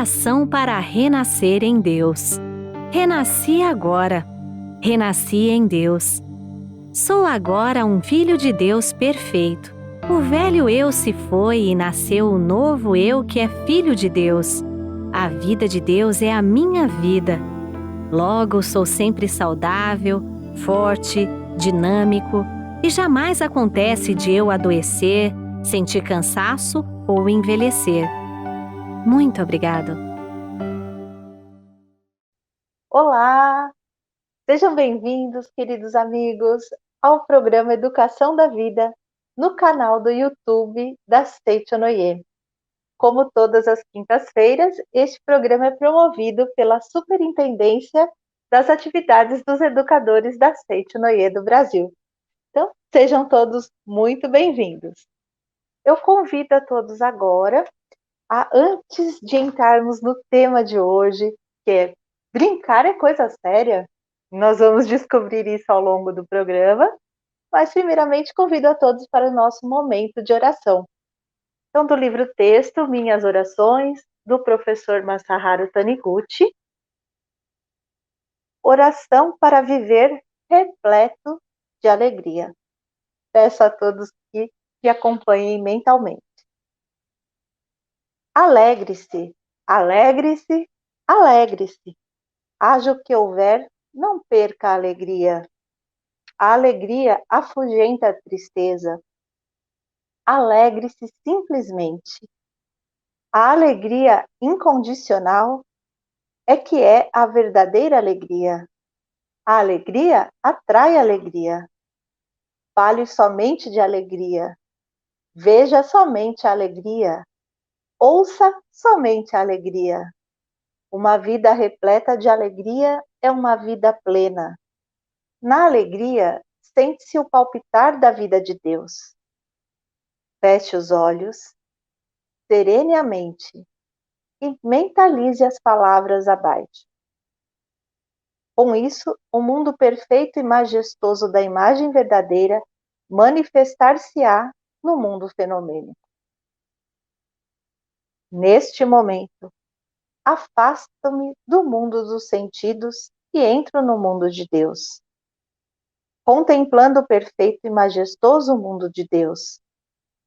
Oração para renascer em Deus. Renasci agora. Renasci em Deus. Sou agora um filho de Deus perfeito. O velho eu se foi e nasceu o novo eu que é filho de Deus. A vida de Deus é a minha vida. Logo sou sempre saudável, forte, dinâmico e jamais acontece de eu adoecer, sentir cansaço ou envelhecer. Muito obrigado. Olá! Sejam bem-vindos, queridos amigos, ao programa Educação da Vida, no canal do YouTube da Seichonoye. Como todas as quintas-feiras, este programa é promovido pela Superintendência das Atividades dos Educadores da Seichonoye do Brasil. Então, sejam todos muito bem-vindos. Eu convido a todos agora antes de entrarmos no tema de hoje, que é brincar é coisa séria, nós vamos descobrir isso ao longo do programa, mas primeiramente convido a todos para o nosso momento de oração. Então, do livro texto, Minhas Orações, do professor Masaharu Taniguchi, oração para viver repleto de alegria. Peço a todos que acompanhem mentalmente. Alegre-se, alegre-se, alegre-se. Haja o que houver, não perca a alegria. A alegria afugenta a tristeza. Alegre-se simplesmente. A alegria incondicional é que é a verdadeira alegria. A alegria atrai alegria. Fale somente de alegria. Veja somente a alegria. Ouça somente a alegria. Uma vida repleta de alegria é uma vida plena. Na alegria, sente-se o palpitar da vida de Deus. Feche os olhos, serene a mente e mentalize as palavras abaixo. Com isso, o mundo perfeito e majestoso da imagem verdadeira manifestar-se-á no mundo fenomênico. Neste momento, afasto-me do mundo dos sentidos e entro no mundo de Deus. Contemplando o perfeito e majestoso mundo de Deus,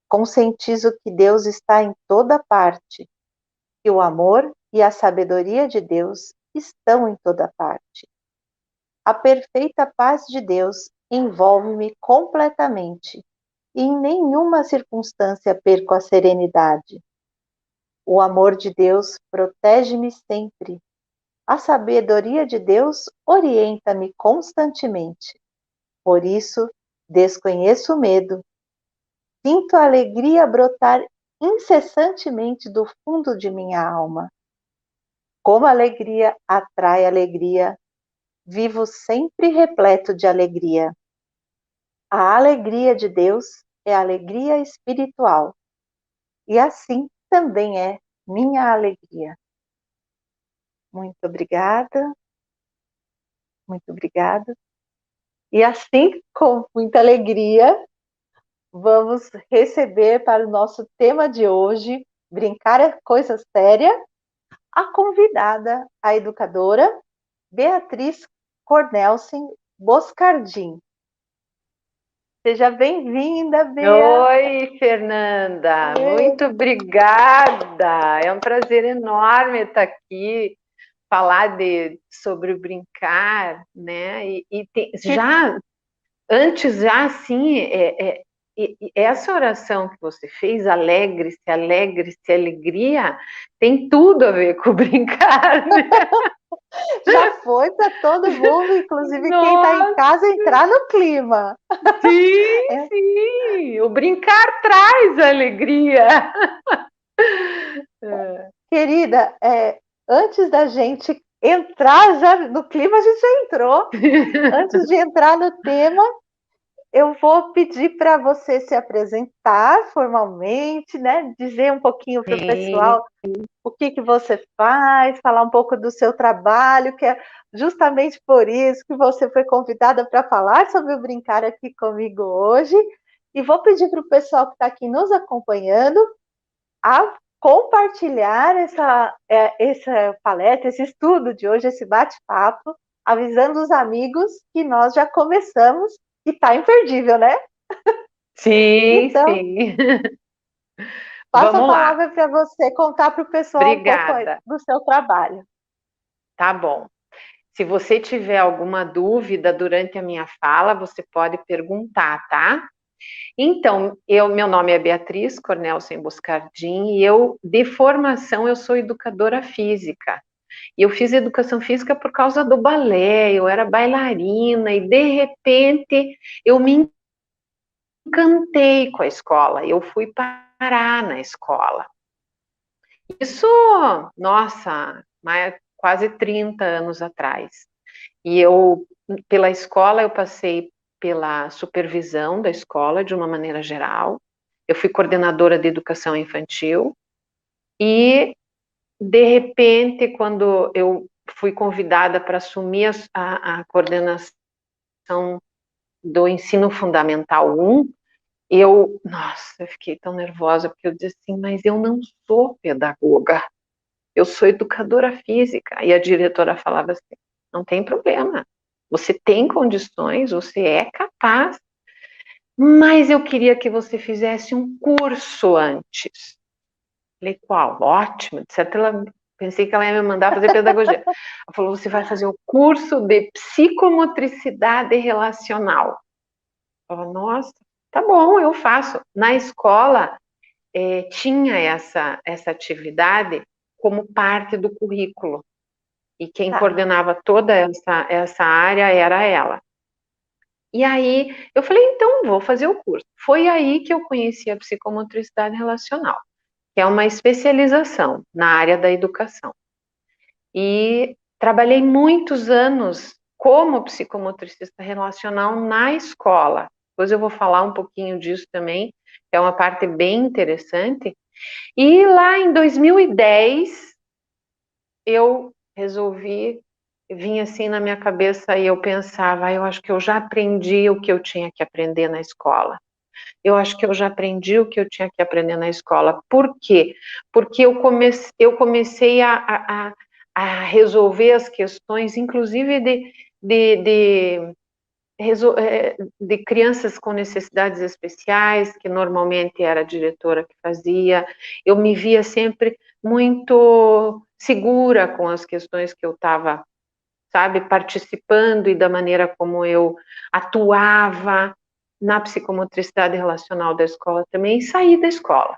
conscientizo que Deus está em toda parte, que o amor e a sabedoria de Deus estão em toda parte. A perfeita paz de Deus envolve-me completamente e em nenhuma circunstância perco a serenidade. O amor de Deus protege-me sempre. A sabedoria de Deus orienta-me constantemente. Por isso, desconheço o medo. Sinto a alegria brotar incessantemente do fundo de minha alma. Como a alegria atrai alegria, vivo sempre repleto de alegria. A alegria de Deus é alegria espiritual. E assim também é minha alegria. Muito obrigada. Muito obrigada. E assim, com muita alegria, vamos receber para o nosso tema de hoje, brincar é coisa séria, a convidada, a educadora Beatriz Cornelsen Boscardin. Seja bem-vinda, Bea. Oi, Fernanda, muito obrigada. É um prazer enorme estar aqui, falar sobre o brincar, né? Já assim, essa oração que você fez, alegre-se, alegre-se, alegria, tem tudo a ver com brincar, né? Já foi para todo mundo, inclusive quem está em casa, entrar no clima. Sim, sim, o brincar traz alegria. Querida, antes da gente entrar já no clima, a gente já entrou. Antes de entrar no tema, eu vou pedir para você se apresentar formalmente, né? Dizer um pouquinho para o pessoal o que você faz, falar um pouco do seu trabalho, que é justamente por isso que você foi convidada para falar sobre o brincar aqui comigo hoje. E vou pedir para o pessoal que está aqui nos acompanhando a compartilhar essa palestra, esse estudo de hoje, esse bate-papo, avisando os amigos que nós já começamos e está imperdível, né? Sim, Então, sim. passo a Vamos lá. palavra para você contar para o pessoal um pouco Obrigada. do seu trabalho. Tá bom. Se você tiver alguma dúvida durante a minha fala, você pode perguntar, tá? Então, meu nome é Beatriz Cornelsen Boscardin e de formação, eu sou educadora física. E eu fiz educação física por causa do balé, eu era bailarina e, de repente, eu me encantei com a escola, eu fui parar na escola. Isso, nossa, quase 30 anos atrás. E pela escola, eu passei pela supervisão da escola, de uma maneira geral. Eu fui coordenadora de educação infantil. E, de repente, quando eu fui convidada para assumir a coordenação do ensino fundamental 1, nossa, eu fiquei tão nervosa, porque eu disse assim, mas eu não sou pedagoga, eu sou educadora física. E a diretora falava assim, não tem problema, você tem condições, você é capaz, mas eu queria que você fizesse um curso antes. Falei, qual? Ótimo. Pensei que ela ia me mandar fazer pedagogia. Ela falou, você vai fazer o curso de psicomotricidade relacional. Eu falei, nossa, tá bom, eu faço. Na escola, tinha essa atividade como parte do currículo. E quem coordenava toda essa área era ela. E aí, eu falei, então, vou fazer o curso. Foi aí que eu conheci a psicomotricidade relacional, que é uma especialização na área da educação. E trabalhei muitos anos como psicomotricista relacional na escola. Depois eu vou falar um pouquinho disso também, que é uma parte bem interessante. E lá em 2010, eu resolvi, vinha assim na minha cabeça e eu pensava, eu acho que eu já aprendi o que eu tinha que aprender na escola. Eu acho que eu já aprendi o que eu tinha que aprender na escola. Por quê? Porque eu comecei a resolver as questões, inclusive de crianças com necessidades especiais, que normalmente era a diretora que fazia. Eu me via sempre muito segura com as questões que eu estava, sabe, participando e da maneira como eu atuava na psicomotricidade relacional da escola também, e saí da escola.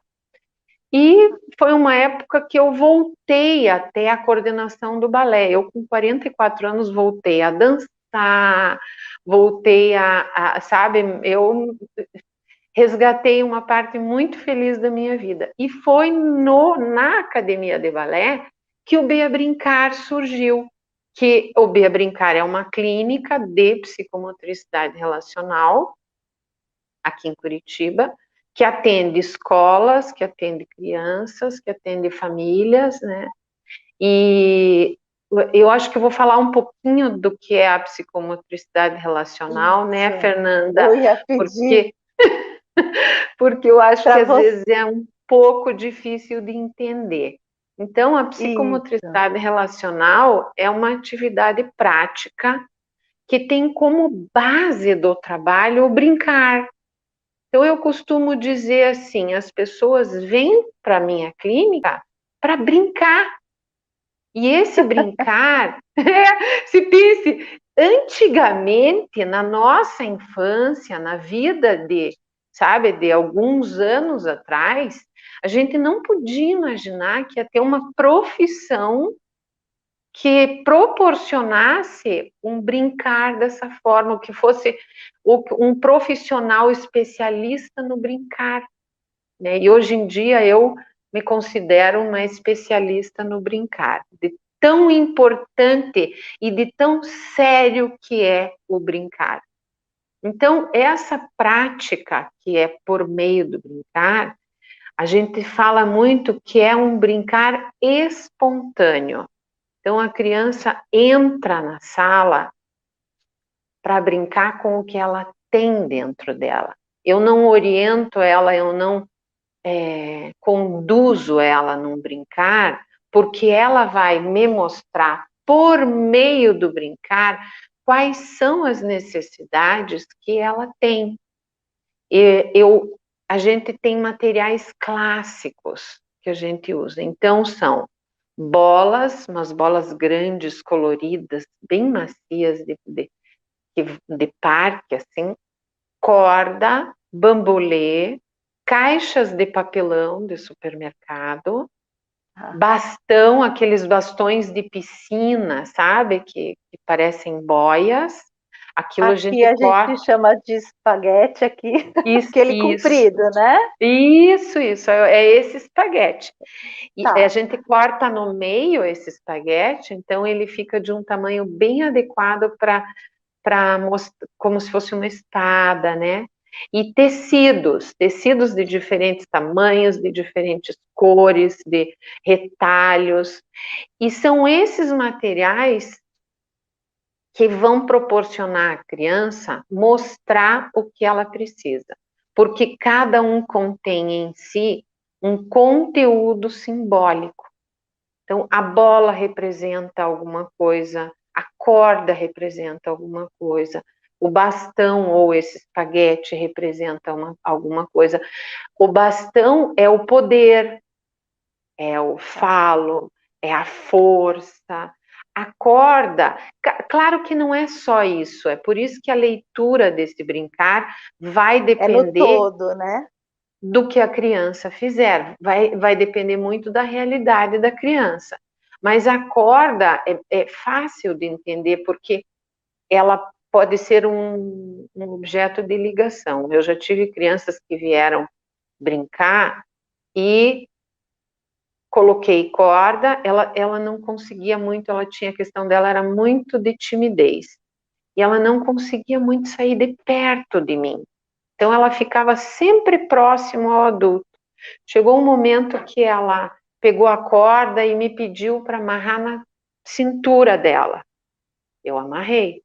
E foi uma época que eu voltei até a coordenação do balé. Eu, com 44 anos, voltei a dançar, voltei sabe, eu resgatei uma parte muito feliz da minha vida. E foi na academia de balé que o Bea Brincar surgiu. Que o Bea Brincar é uma clínica de psicomotricidade relacional, aqui em Curitiba, que atende escolas, que atende crianças, que atende famílias, né? E eu acho que eu vou falar um pouquinho do que é a psicomotricidade relacional, né, Fernanda? Eu ia pedir Porque eu acho que às você... vezes é um pouco difícil de entender. Então, a Isso. psicomotricidade relacional é uma atividade prática que tem como base do trabalho o brincar. Então, eu costumo dizer assim: as pessoas vêm para a minha clínica para brincar. E esse brincar, se pense, antigamente, na nossa infância, na vida sabe, de alguns anos atrás, a gente não podia imaginar que ia ter uma profissão que proporcionasse um brincar dessa forma, que fosse um profissional especialista no brincar, né? E hoje em dia eu me considero uma especialista no brincar, de tão importante e de tão sério que é o brincar. Então, essa prática que é por meio do brincar, a gente fala muito que é um brincar espontâneo. Então, a criança entra na sala para brincar com o que ela tem dentro dela. Eu não oriento ela, eu não conduzo ela num brincar, porque ela vai me mostrar, por meio do brincar, quais são as necessidades que ela tem. A gente tem materiais clássicos que a gente usa, então são bolas, umas bolas grandes, coloridas, bem macias de parque, assim, corda, bambolê, caixas de papelão de supermercado, bastão, aqueles bastões de piscina, sabe? Que parecem boias. Aquilo a Aqui gente a corta. gente chama de espaguete aqui, aquele Isso, comprido, né? isso, é esse espaguete. E a Tá. gente corta no meio esse espaguete, então ele fica de um tamanho bem adequado para mostrar, como se fosse uma espada, né? E tecidos de diferentes tamanhos, de diferentes cores, de retalhos. E são esses materiais que vão proporcionar à criança mostrar o que ela precisa, porque cada um contém em si um conteúdo simbólico. Então, a bola representa alguma coisa, a corda representa alguma coisa, o bastão ou esse espaguete representa alguma coisa. O bastão é o poder, é o falo, é a força. A corda, claro que não é só isso, é por isso que a leitura desse brincar vai É no depender todo, né? do que a criança fizer, vai depender muito da realidade da criança. Mas a corda é fácil de entender, porque ela pode ser um objeto de ligação. Eu já tive crianças que vieram brincar e coloquei corda, ela não conseguia muito, ela tinha a questão dela, era muito de timidez. E ela não conseguia muito sair de perto de mim. Então ela ficava sempre próximo ao adulto. Chegou um momento que ela pegou a corda e me pediu para amarrar na cintura dela. Eu amarrei.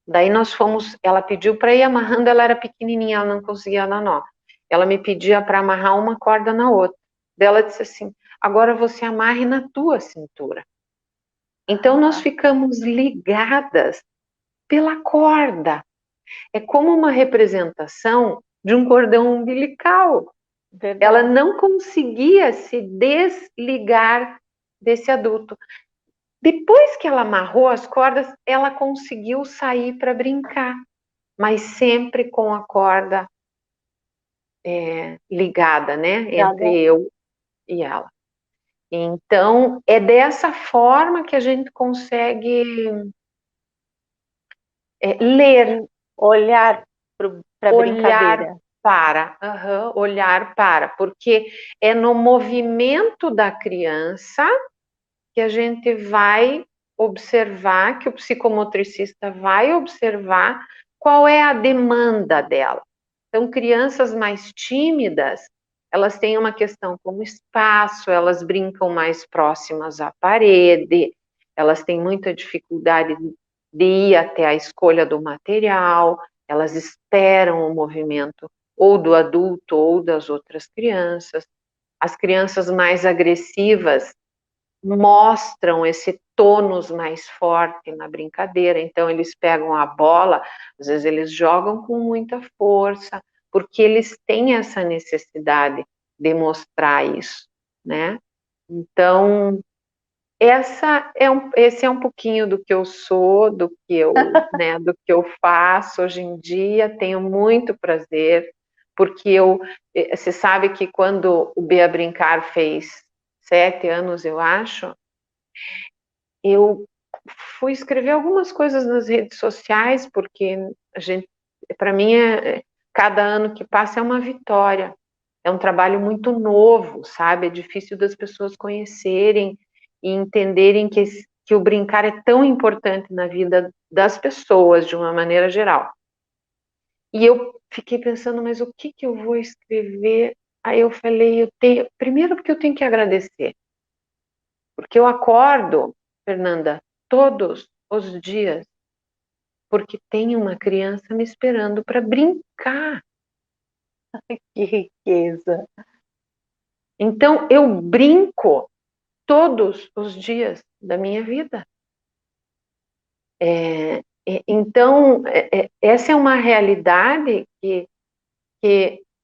Daí nós fomos, ela pediu para ir amarrando, ela era pequenininha, ela não conseguia dar nó. Ela me pedia para amarrar uma corda na outra. Daí ela disse assim: agora você amarre na tua cintura. Então nós ficamos ligadas pela corda. É como uma representação de um cordão umbilical. Verdade. Ela não conseguia se desligar desse adulto. Depois que ela amarrou as cordas, ela conseguiu sair para brincar, mas sempre com a corda ligada, né, entre eu e ela. Então, é dessa forma que a gente consegue ler, Olhar para a olhar brincadeira. olhar para, porque é no movimento da criança que a gente vai observar, que o psicomotricista vai observar qual é a demanda dela. Então, crianças mais tímidas, elas têm uma questão como espaço, elas brincam mais próximas à parede, elas têm muita dificuldade de ir até a escolha do material, elas esperam o movimento ou do adulto ou das outras crianças. As crianças mais agressivas mostram esse tônus mais forte na brincadeira, então eles pegam a bola, às vezes eles jogam com muita força, porque eles têm essa necessidade de mostrar isso, né? Então, esse é um pouquinho do que eu sou, do que eu, né, do que eu faço hoje em dia, tenho muito prazer, porque você sabe que quando o Bea Brincar fez 7 anos, eu acho, eu fui escrever algumas coisas nas redes sociais, porque a gente, para mim, cada ano que passa é uma vitória. É um trabalho muito novo, sabe? É difícil das pessoas conhecerem e entenderem que o brincar é tão importante na vida das pessoas, de uma maneira geral. E eu fiquei pensando, mas o que eu vou escrever? Aí eu falei, primeiro porque eu tenho que agradecer. Porque eu acordo, Fernanda, todos os dias, porque tem uma criança me esperando para brincar. Que riqueza. Então, eu brinco todos os dias da minha vida. Então, essa é uma realidade que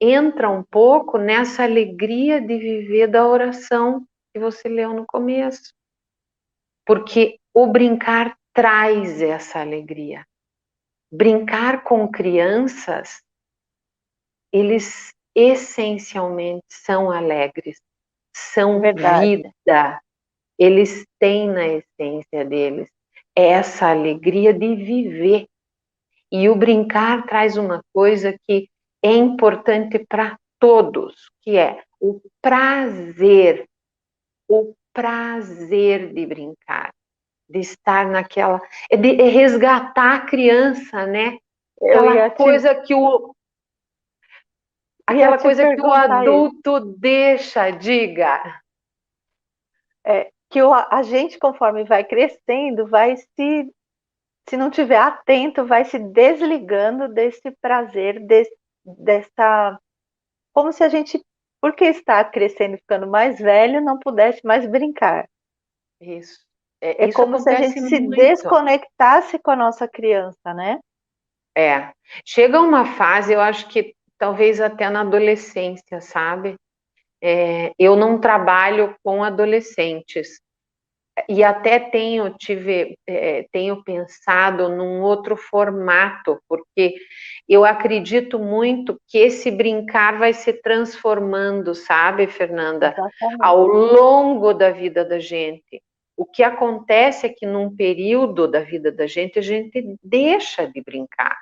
entra um pouco nessa alegria de viver da oração que você leu no começo. Porque o brincar traz essa alegria. Brincar com crianças, eles essencialmente são alegres, são Verdade. vida. Eles têm na essência deles essa alegria de viver. E o brincar traz uma coisa que é importante para todos, que é o prazer de brincar, de estar naquela, de resgatar a criança, né? Eu ia Aquela te coisa que o perguntar isso. adulto deixa, diga. Que a gente, conforme vai crescendo, se não tiver atento, vai se desligando desse prazer, dessa. Como se a gente, porque está crescendo e ficando mais velho, não pudesse mais brincar. Isso. É Isso como se a gente acontece se muito. desconectasse com a nossa criança, né? Chega uma fase, eu acho que talvez até na adolescência, sabe? Eu não trabalho com adolescentes e até tenho pensado num outro formato, porque eu acredito muito que esse brincar vai se transformando, sabe, Fernanda, Exatamente. ao longo da vida da gente. O que acontece é que num período da vida da gente, a gente deixa de brincar,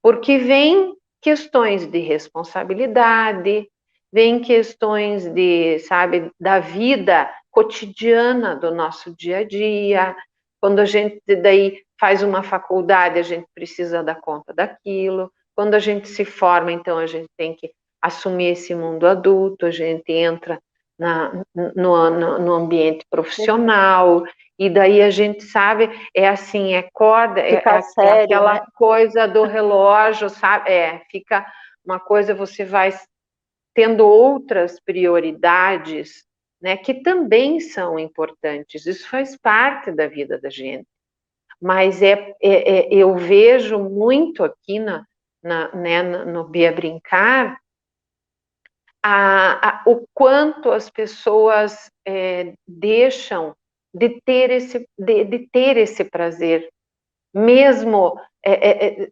porque vem questões de responsabilidade, vem questões de, sabe, da vida cotidiana do nosso dia a dia. Quando a gente daí faz uma faculdade, a gente precisa dar conta daquilo. Quando a gente se forma, então a gente tem que assumir esse mundo adulto, a gente entra no ambiente profissional, e daí a gente sabe, é assim, é corda, Ficar é sério, aquela né? coisa do relógio, sabe? Fica uma coisa, você vai tendo outras prioridades, né, que também são importantes. Isso faz parte da vida da gente. Mas eu vejo muito aqui né, no Bia Brincar o quanto as pessoas deixam de ter esse prazer, mesmo,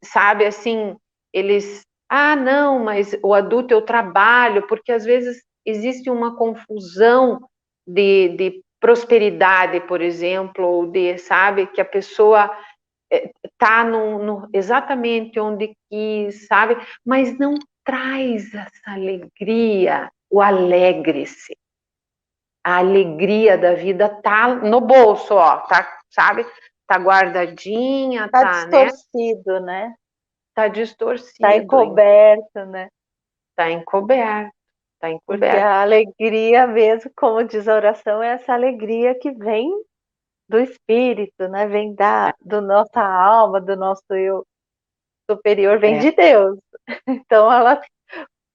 sabe, assim, eles, não, mas o adulto eu trabalho, porque às vezes existe uma confusão de prosperidade, por exemplo, ou de, sabe, que a pessoa está exatamente onde quis, sabe, mas não traz essa alegria, o alegre-se. A alegria da vida tá no bolso, ó, tá, sabe? Tá guardadinha, Tá tá, né? distorcido, né? Tá Tá distorcido, encoberto, né? tá encoberto, tá Porque encoberto. a alegria mesmo, como diz a oração, é essa alegria que vem do espírito, né? Vem do nossa alma, do nosso eu superior, vem É, de Deus. Então,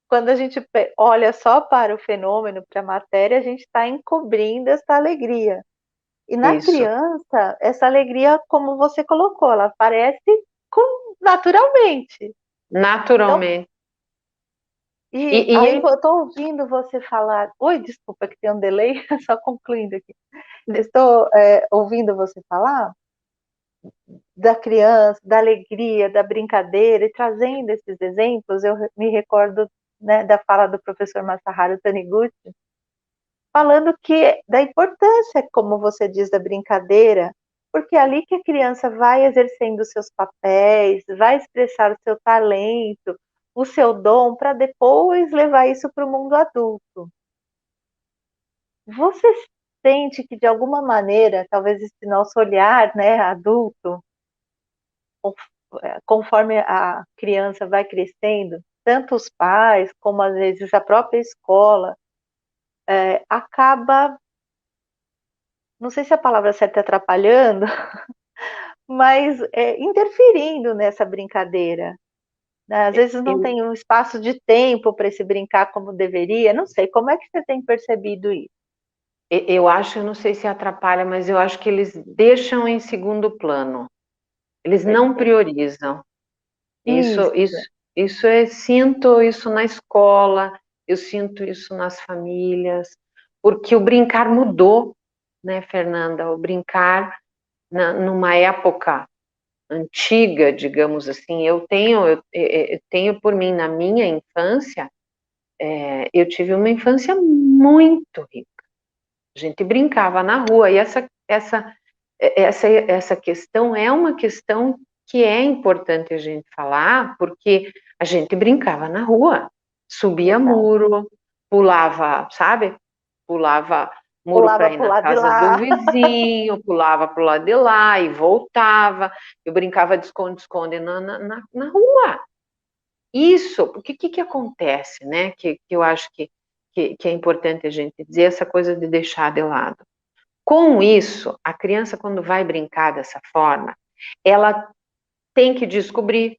quando a gente olha só para o fenômeno, para a matéria, a gente está encobrindo essa alegria. E na isso, criança, essa alegria, como você colocou, ela aparece naturalmente. Então, naturalmente. e E aí é eu estou ouvindo você falar. Oi, desculpa que tem um delay, só concluindo aqui. Estou ouvindo você falar da criança, da alegria, da brincadeira, e trazendo esses exemplos, eu me recordo, né, da fala do professor Masaharu Taniguchi, falando que da importância, como você diz, da brincadeira, porque é ali que a criança vai exercendo os seus papéis, vai expressar o seu talento, o seu dom, para depois levar isso para o mundo adulto. Você sente que, de alguma maneira, talvez esse nosso olhar, né, adulto, conforme a criança vai crescendo, tanto os pais, como às vezes a própria escola, acaba, não sei se a palavra certa é atrapalhando, mas interferindo nessa brincadeira, né? Às vezes não tem um espaço de tempo para se brincar como deveria. Não sei, como é que você tem percebido isso? Eu acho, eu não sei se atrapalha, mas eu acho que eles deixam em segundo plano. Eles não Perfeito. priorizam. Isso, Isso. isso, isso eu sinto isso na escola, eu sinto isso nas famílias, porque o brincar mudou, né, Fernanda? O brincar numa época antiga, digamos assim, eu tenho por mim, na minha infância, eu tive uma infância muito rica. A gente brincava na rua, e essa questão é uma questão que é importante a gente falar, porque a gente brincava na rua, subia Verdade. muro, pulava, sabe? Pulava muro Pulava para ir para o na lado de casa do lá. vizinho, pulava para o lado de lá e voltava. Eu brincava de esconde-esconde na rua. Isso, porque o que acontece, né? Que eu acho que é importante a gente dizer essa coisa de deixar de lado. Com isso, a criança, quando vai brincar dessa forma, ela tem que descobrir,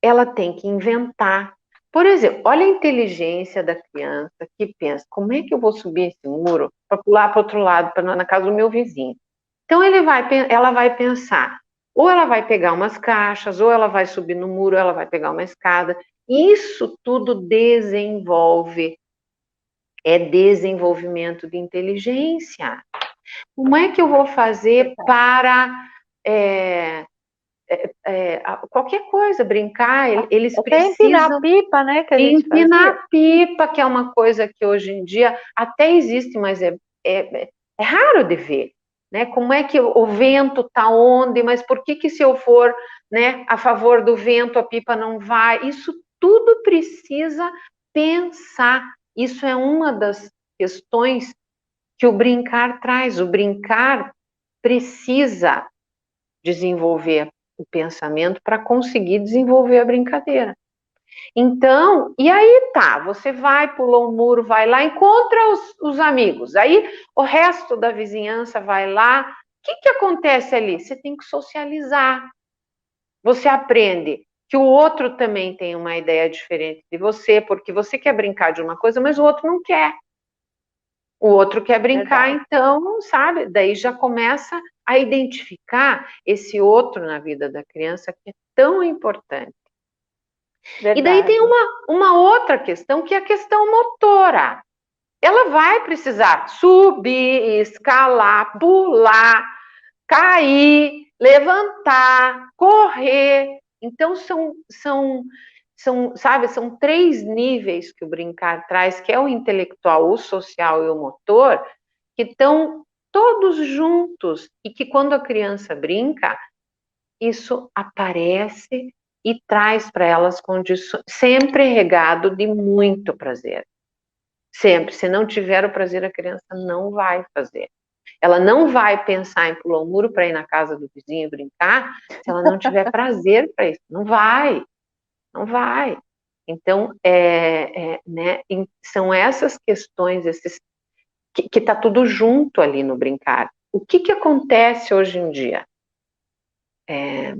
ela tem que inventar. Por exemplo, olha a inteligência da criança que pensa: como é que eu vou subir esse muro para pular para o outro lado, para na casa do meu vizinho? Então ela vai pensar, ou ela vai pegar umas caixas, ou ela vai subir no muro, ou ela vai pegar uma escada. Isso tudo é desenvolvimento de inteligência. Como é que eu vou fazer para é, qualquer coisa, brincar? Eles Até empinar a precisam pipa, né, que a gente fazia. empinar pipa, que é uma coisa que hoje em dia até existe, mas é raro de ver. Né? Como é que o vento está onde, mas por que se eu for, né, a favor do vento, a pipa não vai? Isso tudo precisa pensar. Isso é uma das questões que o brincar traz. O brincar precisa desenvolver o pensamento para conseguir desenvolver a brincadeira. Então, e aí tá, você vai, pulou um muro, vai lá, encontra os amigos. Aí o resto da vizinhança vai lá. O que acontece ali? Você tem que socializar. Você aprende que o outro também tem uma ideia diferente de você, porque você quer brincar de uma coisa, mas o outro não quer. O outro quer brincar, Verdade. então, sabe? Daí já começa a identificar esse outro na vida da criança que é tão importante. E daí tem Verdade. uma outra questão, que é a questão motora. Ela vai precisar subir, escalar, pular, cair, levantar, correr. Então, sabe, são 3 níveis que o brincar traz, que é o intelectual, o social e o motor, que estão todos juntos e que quando a criança brinca, isso aparece e traz para elas condições, sempre regado de muito prazer. Sempre. Se não tiver o prazer, a criança não vai fazer. Ela não vai pensar em pular um muro para ir na casa do vizinho brincar se ela não tiver prazer para isso. Não vai. Não vai. Então, né, são essas questões, que está tudo junto ali no brincar. O que acontece hoje em dia? É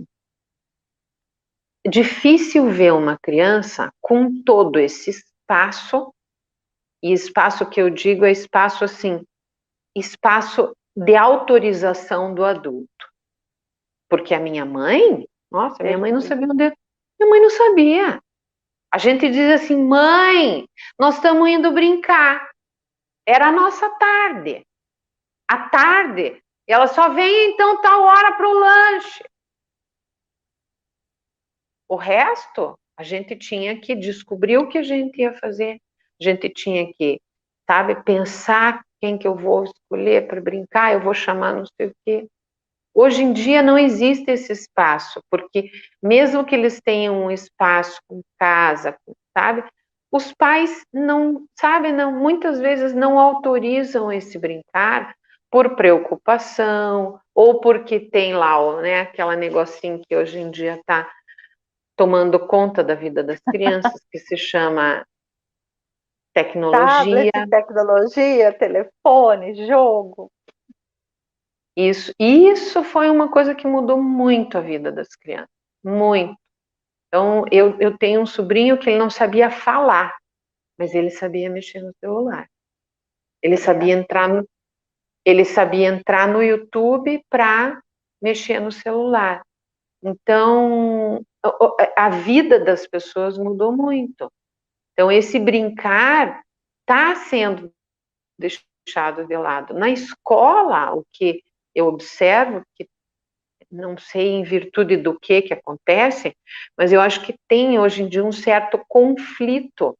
difícil ver uma criança com todo esse espaço, e espaço que eu digo é espaço assim, espaço de autorização do adulto. Porque a minha mãe, nossa, minha mãe não Perfeito. sabia onde. Minha mãe não sabia. A gente diz assim: mãe, nós estamos indo brincar. Era a nossa tarde. À tarde, ela só vem então tal hora para o lanche. O resto, a gente tinha que descobrir o que a gente ia fazer. A gente tinha que, sabe, pensar quem que eu vou escolher para brincar, eu vou chamar não sei o quê. Hoje em dia não existe esse espaço, porque mesmo que eles tenham um espaço com casa, sabe, os pais não, sabe, não, muitas vezes não autorizam esse brincar por preocupação, ou porque tem lá, né, aquela negocinho que hoje em dia está tomando conta da vida das crianças, que se chama Tablet, tecnologia. tecnologia, telefone, jogo. Isso foi uma coisa que mudou muito a vida das crianças, muito. Então, eu tenho um sobrinho que ele não sabia falar, mas ele sabia mexer no celular. Ele sabia entrar no YouTube para mexer no celular. Então, a vida das pessoas mudou muito. Então, esse brincar está sendo deixado de lado. Na escola, o que eu observo, que não sei em virtude do que acontece, mas eu acho que tem hoje em dia um certo conflito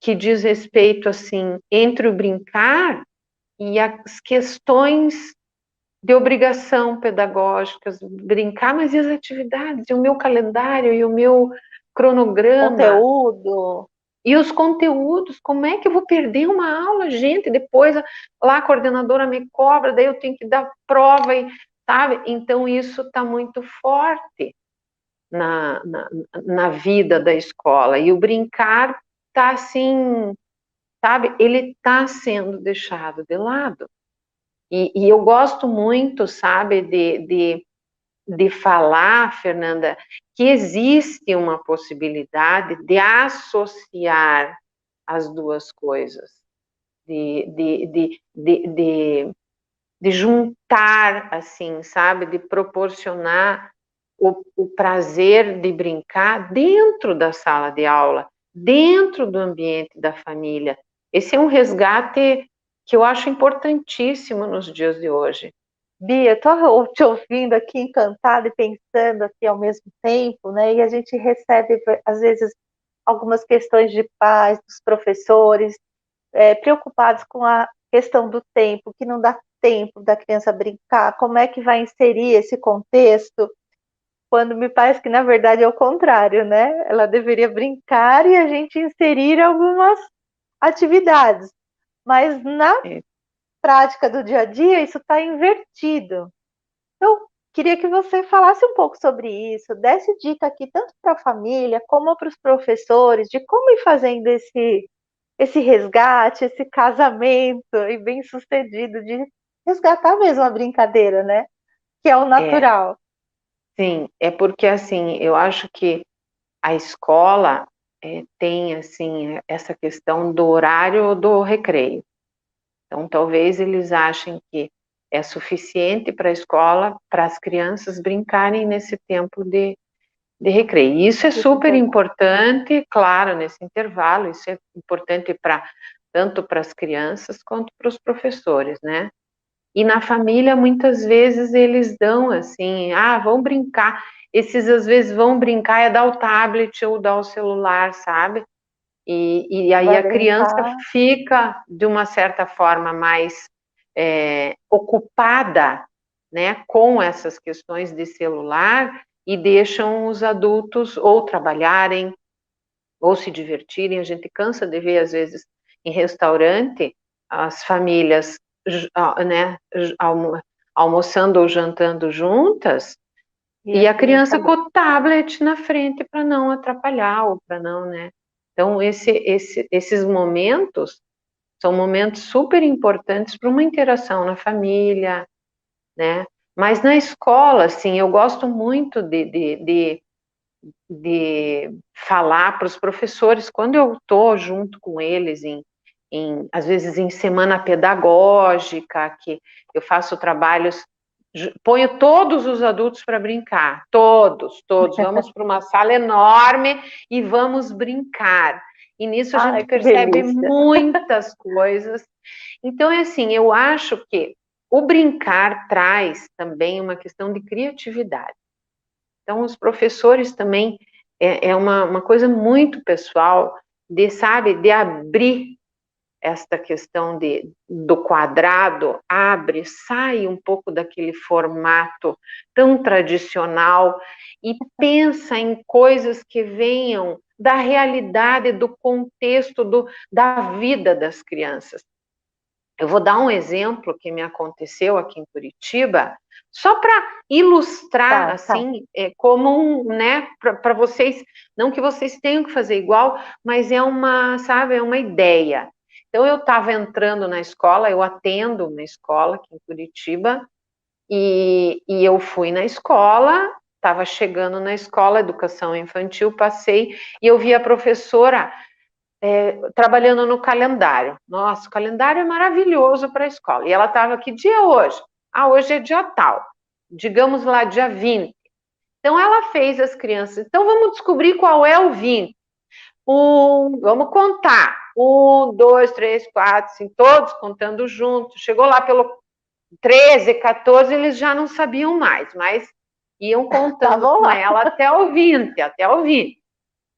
que diz respeito, assim, entre o brincar e as questões de obrigação pedagógicas, brincar, mas e as atividades, e o meu calendário, e o meu cronograma, Conteúdo. e os conteúdos, como é que eu vou perder uma aula, gente? Depois lá a coordenadora me cobra, daí eu tenho que dar prova, sabe? Então isso está muito forte na vida da escola, e o brincar está assim, sabe? Ele está sendo deixado de lado. E eu gosto muito, sabe, de falar, Fernanda, que existe uma possibilidade de associar as duas coisas, de, de, de, de, de, de juntar, assim, sabe, de proporcionar o prazer de brincar dentro da sala de aula, dentro do ambiente da família. Esse é um resgate que eu acho importantíssimo nos dias de hoje. Bia, estou te ouvindo aqui encantada e pensando aqui ao mesmo tempo, né? E a gente recebe, às vezes, algumas questões de pais, dos professores, preocupados com a questão do tempo, que não dá tempo da criança brincar, como é que vai inserir esse contexto, quando me parece que, na verdade, é o contrário, né? Ela deveria brincar e a gente inserir algumas atividades, mas na É. prática do dia a dia, isso está invertido. Então, queria que você falasse um pouco sobre isso, desse dica aqui tanto para a família como para os professores, de como ir fazendo esse resgate, esse casamento e bem sucedido de resgatar mesmo a brincadeira, né? Que é o É, natural. sim, é porque assim, eu acho que a escola tem assim essa questão do horário do recreio. Então, talvez eles achem que é suficiente para a escola, para as crianças brincarem nesse tempo de recreio. E isso é Esse super intervalo. importante, claro, nesse intervalo, isso é importante para tanto para as crianças quanto para os professores, né? E na família, muitas vezes, eles dão assim, vão brincar. Esses, às vezes, vão brincar é dar o tablet ou dar o celular, sabe? E aí Vai a criança brincar. fica, de uma certa forma, mais ocupada, né, com essas questões de celular e deixam os adultos ou trabalharem ou se divertirem. A gente cansa de ver, às vezes, em restaurante, as famílias, né, almoçando ou jantando juntas, E e a a criança criança com ali. o tablet na frente para não atrapalhar ou para não, né? Então, esses momentos são momentos super importantes para uma interação na família, né? Mas na escola, assim, eu gosto muito de falar para os professores, quando eu estou junto com eles, às vezes em semana pedagógica, que eu faço trabalhos, ponho todos os adultos para brincar, todos, vamos para uma sala enorme e vamos brincar. E nisso a Ai, gente que percebe delícia. muitas coisas. Então, é assim, eu acho que o brincar traz também uma questão de criatividade. Então, os professores também é uma coisa muito pessoal de, sabe, de abrir esta questão do quadrado, abre, sai um pouco daquele formato tão tradicional e pensa em coisas que venham da realidade, do contexto da vida das crianças. Eu vou dar um exemplo que me aconteceu aqui em Curitiba, só para ilustrar, Tá. assim, como né, para vocês, não que vocês tenham que fazer igual, mas é uma, sabe, é uma ideia. Então, eu estava entrando na escola, eu atendo uma escola aqui em Curitiba, e eu fui na escola, estava chegando na escola, educação infantil, passei e eu vi a professora trabalhando no calendário. Nossa, o calendário é maravilhoso para a escola. E ela estava, que dia é hoje? Ah, hoje é dia tal. Digamos lá, dia 20. Então, ela fez as crianças. Então, vamos descobrir qual é o 20. Vamos contar. 1, 2, 3, 4, 5, todos contando juntos. Chegou lá pelo 13, 14, eles já não sabiam mais, mas iam contando com ela até o 20, até o 20.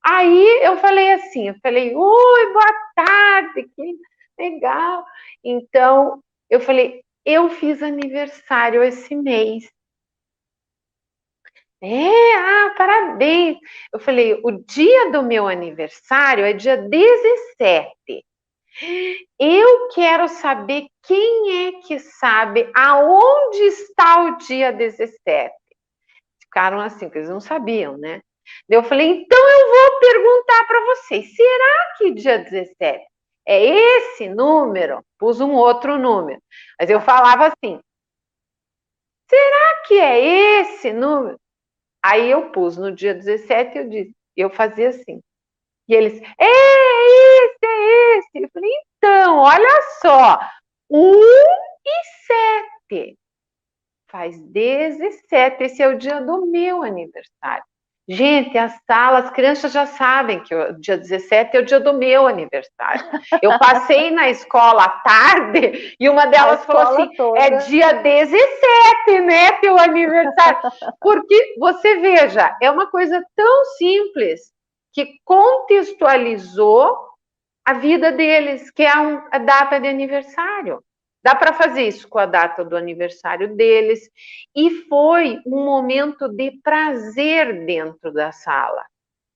Aí eu falei assim, oi, boa tarde, que legal. Então, eu falei, eu fiz aniversário esse mês. Parabéns. Eu falei, o dia do meu aniversário é dia 17. Eu quero saber quem é que sabe aonde está o dia 17. Ficaram assim, porque eles não sabiam, né? Eu falei, então eu vou perguntar para vocês, será que dia 17 é esse número? Pus um outro número, mas eu falava assim, será que é esse número? Aí eu pus no dia 17, eu fazia assim. E eles, é esse. Eu falei, então, olha só, 1 e 7. Faz 17, esse é o dia do meu aniversário. Gente, as crianças já sabem que o dia 17 é o dia do meu aniversário. Eu passei na escola à tarde e uma delas falou assim, é dia 17, né, teu aniversário. Porque, você veja, é uma coisa tão simples que contextualizou a vida deles, que é a data de aniversário. Dá para fazer isso com a data do aniversário deles. E foi um momento de prazer dentro da sala.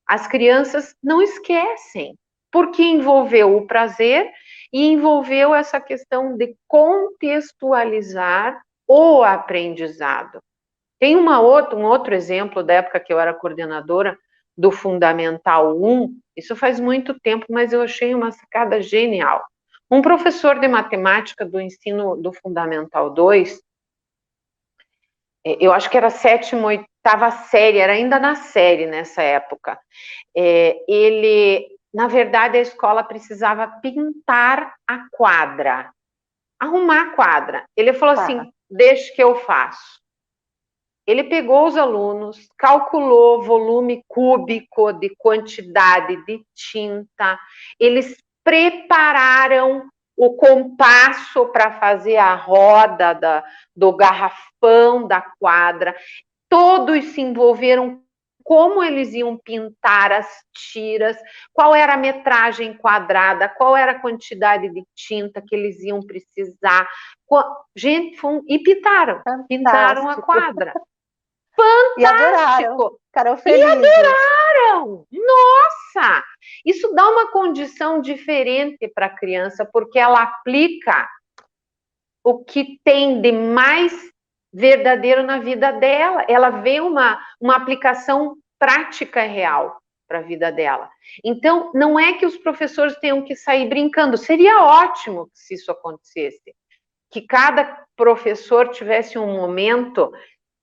As crianças não esquecem, porque envolveu o prazer e envolveu essa questão de contextualizar o aprendizado. Tem um outro exemplo da época que eu era coordenadora do Fundamental 1, isso faz muito tempo, mas eu achei uma sacada genial. Um professor de matemática do ensino do Fundamental 2, eu acho que era 7ª, 8ª série, era ainda na série nessa época. Na verdade, a escola precisava pintar a quadra, arrumar a quadra. Ele falou assim, deixa que eu faço. Ele pegou os alunos, calculou volume cúbico de quantidade de tinta, eles prepararam o compasso para fazer a roda do garrafão da quadra, todos se envolveram como eles iam pintar as tiras, qual era a metragem quadrada, qual era a quantidade de tinta que eles iam precisar. Gente, e pintaram a quadra. Fantástico! E adoraram. Ficaram felizes. E adoraram! Nossa! Isso dá uma condição diferente para a criança, porque ela aplica o que tem de mais verdadeiro na vida dela. Ela vê uma aplicação prática real para a vida dela. Então, não é que os professores tenham que sair brincando. Seria ótimo se isso acontecesse. Que cada professor tivesse um momento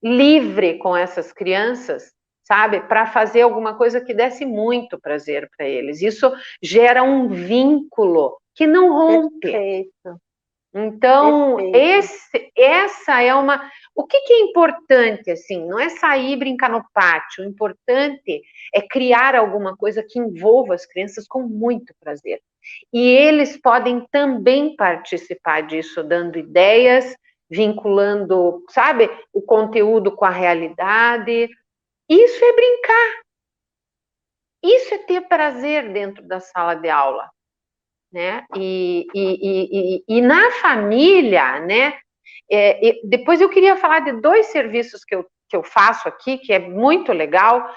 livre com essas crianças, sabe? Para fazer alguma coisa que desse muito prazer para eles. Isso gera um vínculo que não rompe. Perfeito. Então, essa é uma... O que é importante, assim? Não é sair e brincar no pátio. O importante é criar alguma coisa que envolva as crianças com muito prazer. E eles podem também participar disso, dando ideias, vinculando, sabe, o conteúdo com a realidade. Isso é brincar. Isso é ter prazer dentro da sala de aula. Né? E na família, né? Depois eu queria falar de 2 serviços que eu faço aqui, que é muito legal,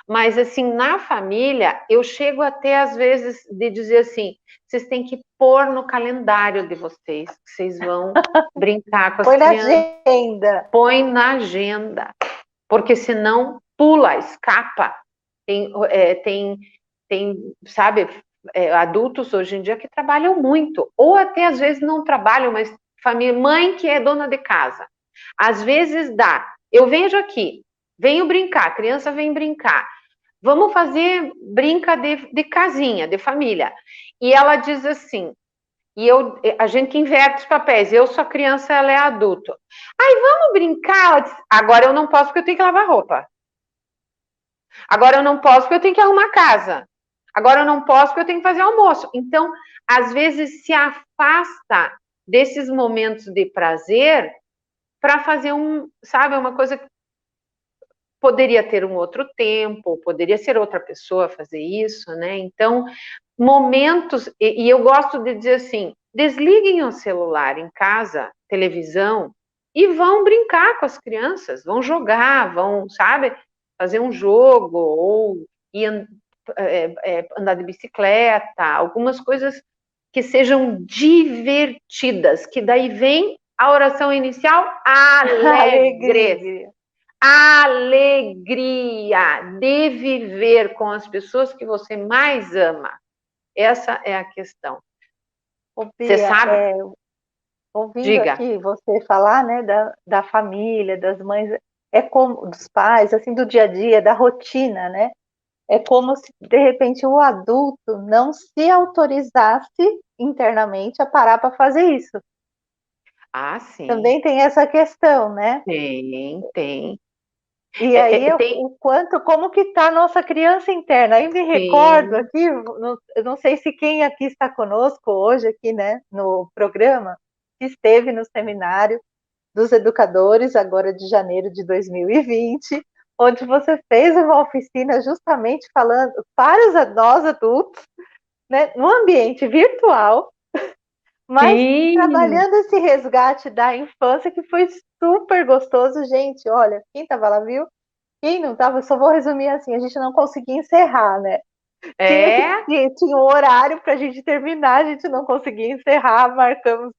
mas assim, na família, eu chego até às vezes de dizer assim, vocês têm que pôr no calendário de vocês, que vocês vão brincar com as crianças. Põe na agenda. Põe na agenda, porque senão pula, escapa. Tem sabe, adultos hoje em dia que trabalham muito, ou até às vezes não trabalham, mas família, mãe que é dona de casa. Às vezes dá. Eu vejo aqui, Venho brincar, a criança vem brincar. Vamos fazer brinca de casinha, de família. E ela diz assim, a gente que inverte os papéis, eu sou criança, ela é adulto. Aí vamos brincar, ela diz, agora eu não posso porque eu tenho que lavar roupa. Agora eu não posso porque eu tenho que arrumar casa. Agora eu não posso porque eu tenho que fazer almoço. Então, às vezes se afasta desses momentos de prazer para fazer sabe, uma coisa que poderia ter um outro tempo, poderia ser outra pessoa fazer isso, né? Então, momentos, e eu gosto de dizer assim, desliguem o celular em casa, televisão, e vão brincar com as crianças, vão jogar, vão, sabe, fazer um jogo, ou ir, andar de bicicleta, algumas coisas que sejam divertidas, que daí vem a oração inicial, alegres. Alegria. Alegria de viver com as pessoas que você mais ama. Essa é a questão. Ô, Você Bia, sabe? ouvindo Diga. aqui você falar, né, da família, das mães, é como dos pais, assim, do dia a dia, da rotina, né? É como se, de repente, o adulto não se autorizasse internamente a parar para fazer isso. Ah, sim. Também tem essa questão, né? Tem. E aí, Tem, o quanto, como que está a nossa criança interna? Aí me recordo sim. aqui, eu não sei se quem aqui está conosco hoje, aqui, né, no programa, que esteve no seminário dos educadores, agora de janeiro de 2020, onde você fez uma oficina justamente falando para nós adultos, né, no ambiente virtual, mas Sim. trabalhando esse resgate da infância que foi super gostoso, gente. Olha, quem estava lá viu? Quem não estava, só vou resumir assim, a gente não conseguia encerrar, né? É? Tinha um horário para a gente terminar, a gente não conseguia encerrar, marcamos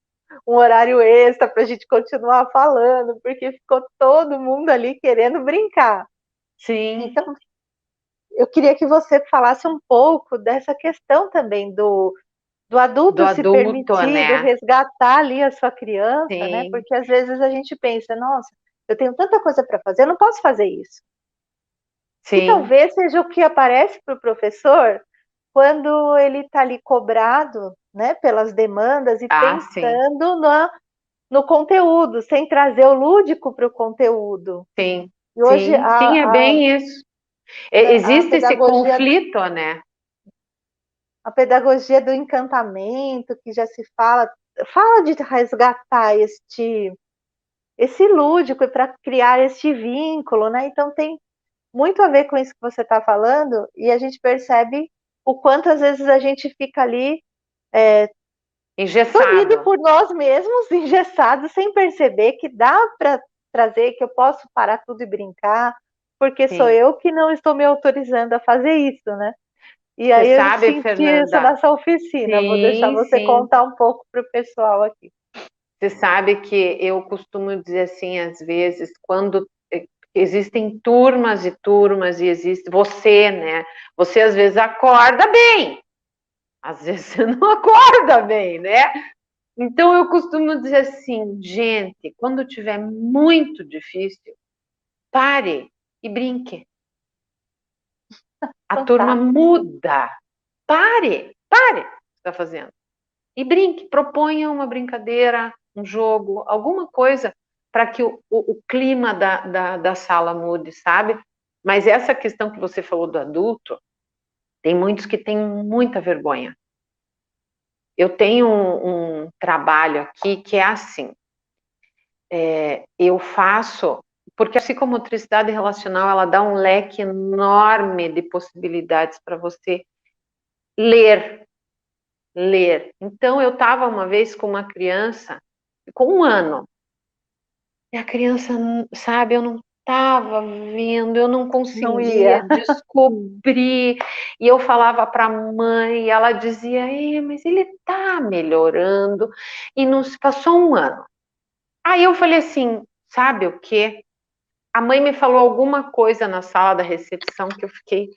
um horário extra para a gente continuar falando, porque ficou todo mundo ali querendo brincar. Sim. Então, eu queria que você falasse um pouco dessa questão também do Do adulto se adulto, permitir, de né? resgatar ali a sua criança, né? Sim. Porque às vezes a gente pensa, nossa, eu tenho tanta coisa para fazer, eu não posso fazer isso. E Sim. talvez seja o que aparece para o professor quando ele está ali cobrado, né, pelas demandas e Ah, sim. pensando no conteúdo, sem trazer o lúdico para o conteúdo. Sim. E hoje Sim. Sim, é bem isso. né, Existe esse conflito, né? a pedagogia do encantamento, que já se fala de resgatar esse lúdico para criar este vínculo, né? Então tem muito a ver com isso que você está falando, e a gente percebe o quanto às vezes a gente fica ali tolhido Engessado. por nós mesmos, engessados, sem perceber que dá para trazer, que eu posso parar tudo e brincar, porque sou Sim. eu que não estou me autorizando a fazer isso, né? E Você aí eu sabe, senti isso Fernanda? nessa oficina. Vou deixar Sim, você sim. contar um pouco para o pessoal aqui. Você sabe que eu costumo dizer assim, às vezes, quando existem turmas e turmas, e existe você, né? Você às vezes acorda bem, às vezes você não acorda bem, né? Então eu costumo dizer assim, gente, quando tiver muito difícil, pare e brinque. A turma Fantástico. muda. Pare o que você está fazendo. E brinque, proponha uma brincadeira, um jogo, alguma coisa para que o clima da sala mude, sabe? Mas essa questão que você falou do adulto, tem muitos que têm muita vergonha. Eu tenho um trabalho aqui que é assim, eu faço, porque a psicomotricidade relacional, ela dá um leque enorme de possibilidades para você ler, ler. Então, eu estava uma vez com uma criança, com 1 ano, e a criança, sabe, eu não estava vendo, eu não Não conseguia ia. descobrir. E eu falava para a mãe, e ela dizia, mas ele está melhorando. E não se passou 1 ano. Aí eu falei assim, sabe o quê? A mãe me falou alguma coisa na sala da recepção que eu fiquei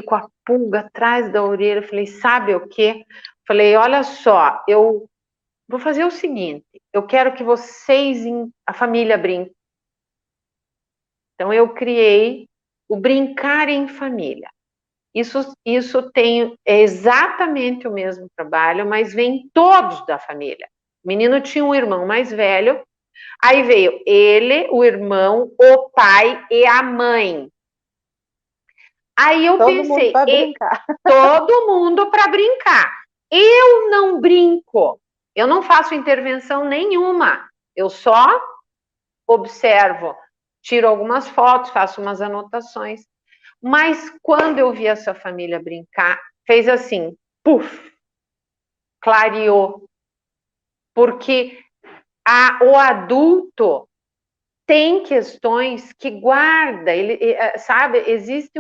com a pulga atrás da orelha. Eu falei, sabe o quê? Falei, olha só, eu vou fazer o seguinte, eu quero que vocês, a família, brinque. Então, eu criei o Brincar em Família. Isso é exatamente o mesmo trabalho, mas vem todos da família. O menino tinha um irmão mais velho, aí veio ele, o irmão, o pai e a mãe. Aí eu Todo mundo pensei, para brincar. todo mundo para brincar. Eu não brinco, eu não faço intervenção nenhuma, eu só observo, tiro algumas fotos, faço umas anotações. Mas quando eu vi essa família brincar, fez assim, puf, clareou. Porque o adulto tem questões que guarda, ele, sabe, existe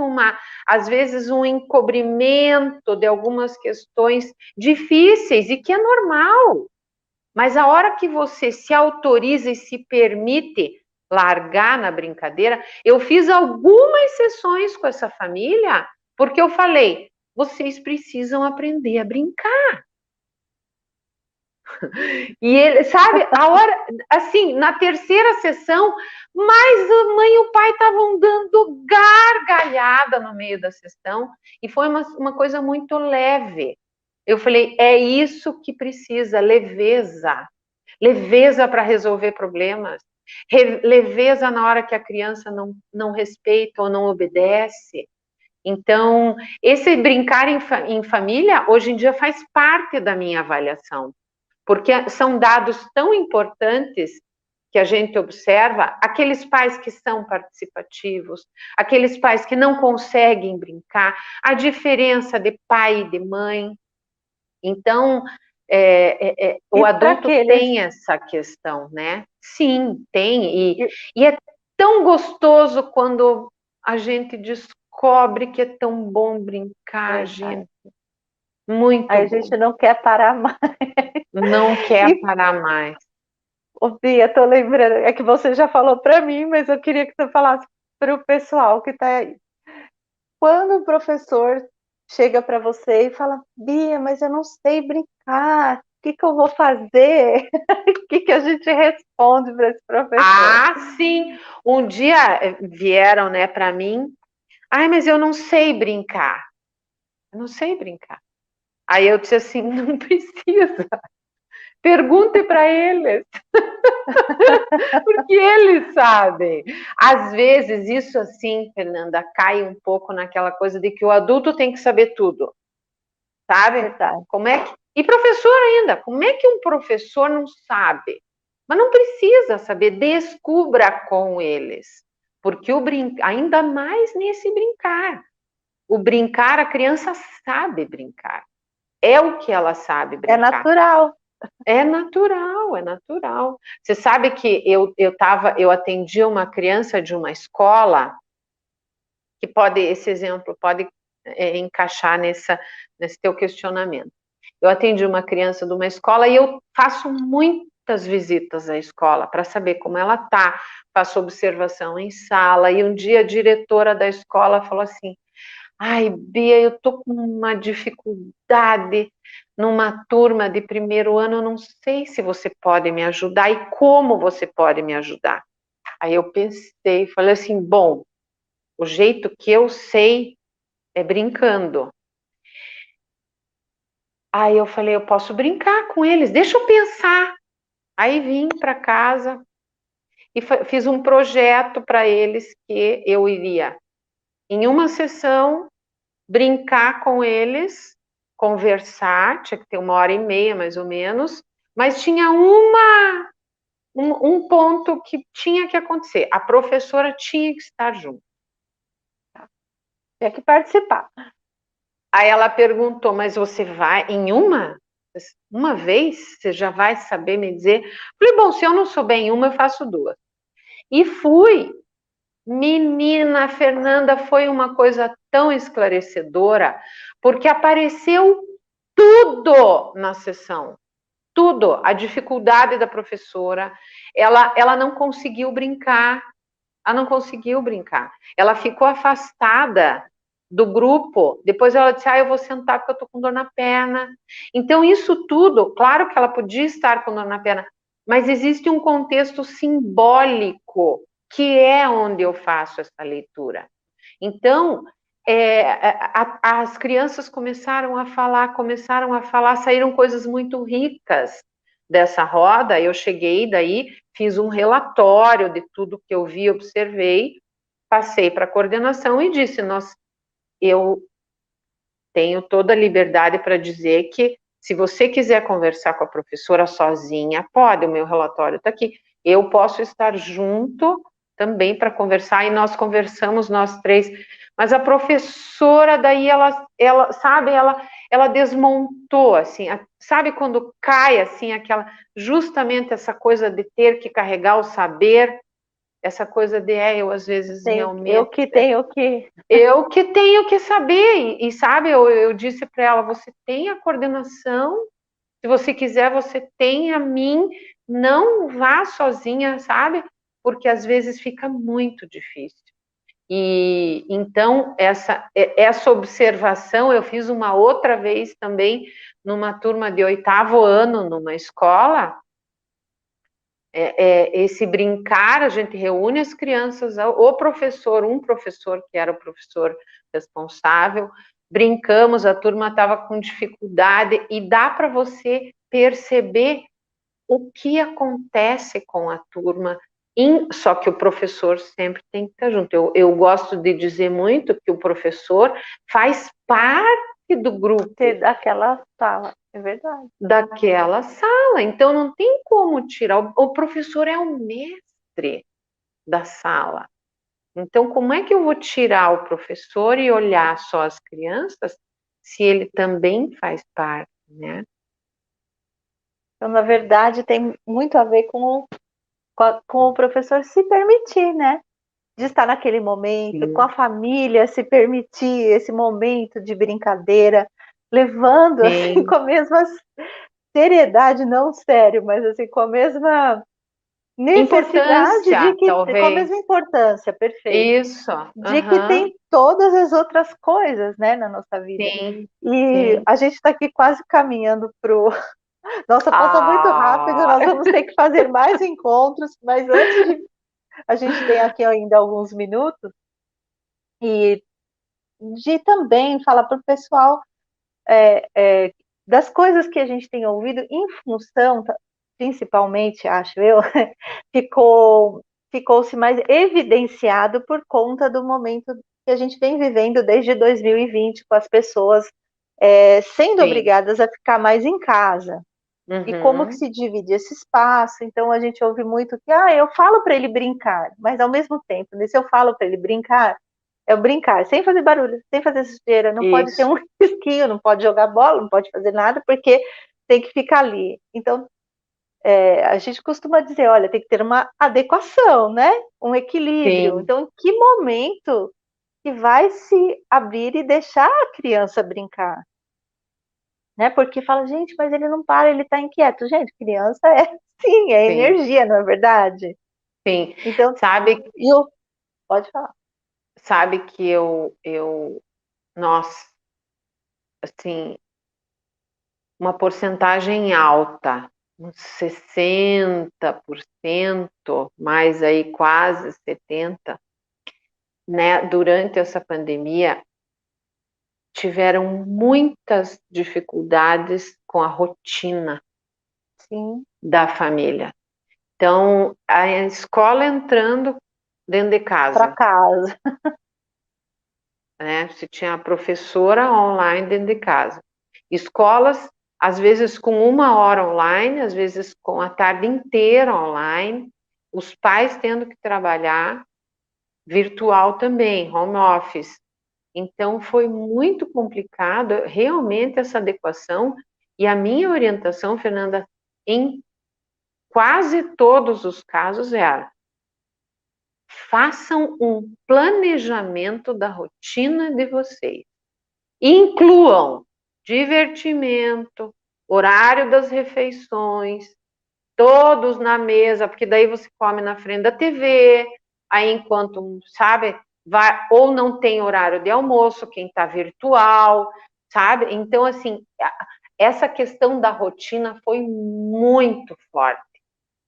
às vezes um encobrimento de algumas questões difíceis e que é normal. Mas a hora que você se autoriza e se permite largar na brincadeira, eu fiz algumas sessões com essa família, porque eu falei, vocês precisam aprender a brincar. E ele, sabe, a hora, assim, na terceira sessão, mas a mãe e o pai estavam dando gargalhada no meio da sessão, e foi uma coisa muito leve. Eu falei, é isso que precisa, leveza. Leveza para resolver problemas. Leveza na hora que a criança não respeita ou não obedece. Então, esse brincar em família, hoje em dia, faz parte da minha avaliação. Porque são dados tão importantes que a gente observa, aqueles pais que são participativos, aqueles pais que não conseguem brincar, a diferença de pai e de mãe. Então, o adulto tem essa questão, né? Sim, tem. E é tão gostoso quando a gente descobre que é tão bom brincar, gente. Muito Aí bom. a gente não quer parar mais. Não quer parar mais. Ô, Bia, tô lembrando, é que você já falou para mim, mas eu queria que você falasse para o pessoal que está aí. Quando o professor chega para você e fala, Bia, mas eu não sei brincar, o que eu vou fazer? O que a gente responde para esse professor? Ah, sim. Um dia vieram, né, para mim. Ai, mas eu não sei brincar. Eu não sei brincar. Aí eu disse assim, não precisa. Pergunte para eles. Porque eles sabem. Às vezes, isso assim, Fernanda, cai um pouco naquela coisa de que o adulto tem que saber tudo. Sabe? Verdade. Como é que... E professor ainda, como é que um professor não sabe? Mas não precisa saber, descubra com eles. Porque ainda mais nesse brincar. O brincar, a criança sabe brincar. É o que ela sabe brincar. É natural. É natural, é natural. Você sabe que eu atendia uma criança de uma escola que esse exemplo pode encaixar nesse teu questionamento. Eu atendi uma criança de uma escola e eu faço muitas visitas à escola para saber como ela está, faço observação em sala, e um dia a diretora da escola falou assim, ai, Bia, eu tô com uma dificuldade numa turma de primeiro ano, eu não sei se você pode me ajudar e como você pode me ajudar. Aí eu pensei, falei assim, bom, o jeito que eu sei é brincando. Aí eu falei, eu posso brincar com eles, deixa eu pensar. Aí vim para casa e fiz um projeto para eles que eu iria, em uma sessão, brincar com eles, conversar, tinha que ter 1h30 mais ou menos, mas tinha um ponto que tinha que acontecer, a professora tinha que estar junto. Tinha que participar. Aí ela perguntou, mas você vai em uma vez? Você já vai saber me dizer? Falei, bom, se eu não souber em uma, eu faço duas. E fui. Menina, Fernanda, foi uma coisa tão esclarecedora, porque apareceu tudo na sessão. Tudo. A dificuldade da professora. Ela não conseguiu brincar. Ela não conseguiu brincar. Ela ficou afastada do grupo. Depois ela disse, eu vou sentar porque eu tô com dor na perna. Então, isso tudo, claro que ela podia estar com dor na perna, mas existe um contexto simbólico que é onde eu faço essa leitura. Então, as crianças começaram a falar, saíram coisas muito ricas dessa roda. Eu cheguei daí, fiz um relatório de tudo que eu vi, observei, passei para a coordenação e disse, eu tenho toda a liberdade para dizer que se você quiser conversar com a professora sozinha, pode, o meu relatório está aqui. Eu posso estar junto também para conversar, e nós conversamos, nós três. Mas a professora, daí, ela desmontou, assim, sabe quando cai, assim, justamente essa coisa de ter que carregar o saber, essa coisa de, eu às vezes realmente... Eu que tenho que... Eu que tenho que saber, e sabe, eu disse para ela, você tem a coordenação, se você quiser, você tem a mim, não vá sozinha, sabe? Porque às vezes fica muito difícil. E então, essa observação eu fiz uma outra vez também, numa turma de 8º ano, numa escola, esse brincar, a gente reúne as crianças, um professor que era o professor responsável, brincamos, a turma estava com dificuldade, e dá para você perceber o que acontece com a turma, só que o professor sempre tem que estar junto. Eu gosto de dizer muito que o professor faz parte do grupo. Daquela sala, é verdade. Daquela sala, então não tem como tirar, o professor é o mestre da sala, então como é que eu vou tirar o professor e olhar só as crianças, se ele também faz parte, né? Então, na verdade, tem muito a ver com o professor se permitir, né? De estar naquele momento, Sim. com a família, se permitir esse momento de brincadeira, levando assim com a mesma seriedade, não sério, mas assim com a mesma necessidade de que, talvez. com a mesma importância, perfeito. Isso. De que tem todas as outras coisas, né, na nossa vida. Sim. E sim. a gente está aqui quase caminhando pro... Nossa, passou muito rápido, nós vamos ter que fazer mais encontros, mas antes de... A gente tem aqui ainda alguns minutos, e de também falar para o pessoal das coisas que a gente tem ouvido em função, principalmente, acho eu, ficou-se mais evidenciado por conta do momento que a gente vem vivendo desde 2020, com as pessoas sendo obrigadas a ficar mais em casa. E como que se divide esse espaço. Então a gente ouve muito que eu falo para ele brincar, mas ao mesmo tempo, se eu falo para ele brincar, é o brincar, sem fazer barulho, sem fazer sujeira, não pode ter um risquinho, não pode jogar bola, não pode fazer nada, porque tem que ficar ali. Então a gente costuma dizer, olha, tem que ter uma adequação, né? Um equilíbrio. Sim. Então, em que momento que vai se abrir e deixar a criança brincar? Né? Porque fala, gente, mas ele não para, ele está inquieto. Gente, criança sim, é energia, não é verdade? Sim. Então, pode falar. Sabe que nossa, assim, uma porcentagem alta, uns 60%, mais aí quase 70%, né, durante essa pandemia, tiveram muitas dificuldades com a rotina da família. Então, a escola entrando dentro de casa. Para casa. Né? Se tinha a professora online dentro de casa. Escolas, às vezes com 1 hora online, às vezes com a tarde inteira online, os pais tendo que trabalhar virtual também, home office. Então, foi muito complicado, realmente, essa adequação, e a minha orientação, Fernanda, em quase todos os casos era: façam um planejamento da rotina de vocês. Incluam divertimento, horário das refeições, todos na mesa, porque daí você come na frente da TV, aí enquanto, sabe, vai, ou não tem horário de almoço, quem está virtual, sabe? Então, assim, essa questão da rotina foi muito forte.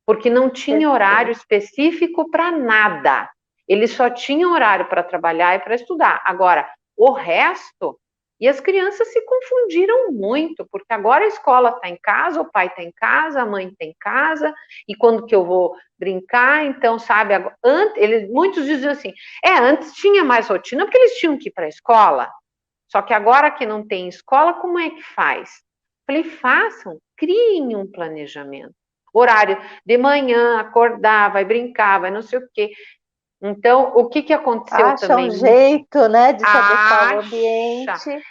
porque não tinha horário Perfeito. específico para nada. Eles só tinham horário para trabalhar e para estudar. Agora, o resto, e as crianças se confundiram muito, porque agora a escola está em casa, o pai está em casa, a mãe está em casa, e quando que eu vou brincar, então, sabe, muitos diziam assim, antes tinha mais rotina, porque eles tinham que ir para a escola, só que agora que não tem escola, como é que faz? Falei, façam, criem um planejamento. Horário de manhã, acordar, vai brincar, vai não sei o quê. Então, o que aconteceu Acha um também? jeito, né, de se adequar ao Acha, ambiente.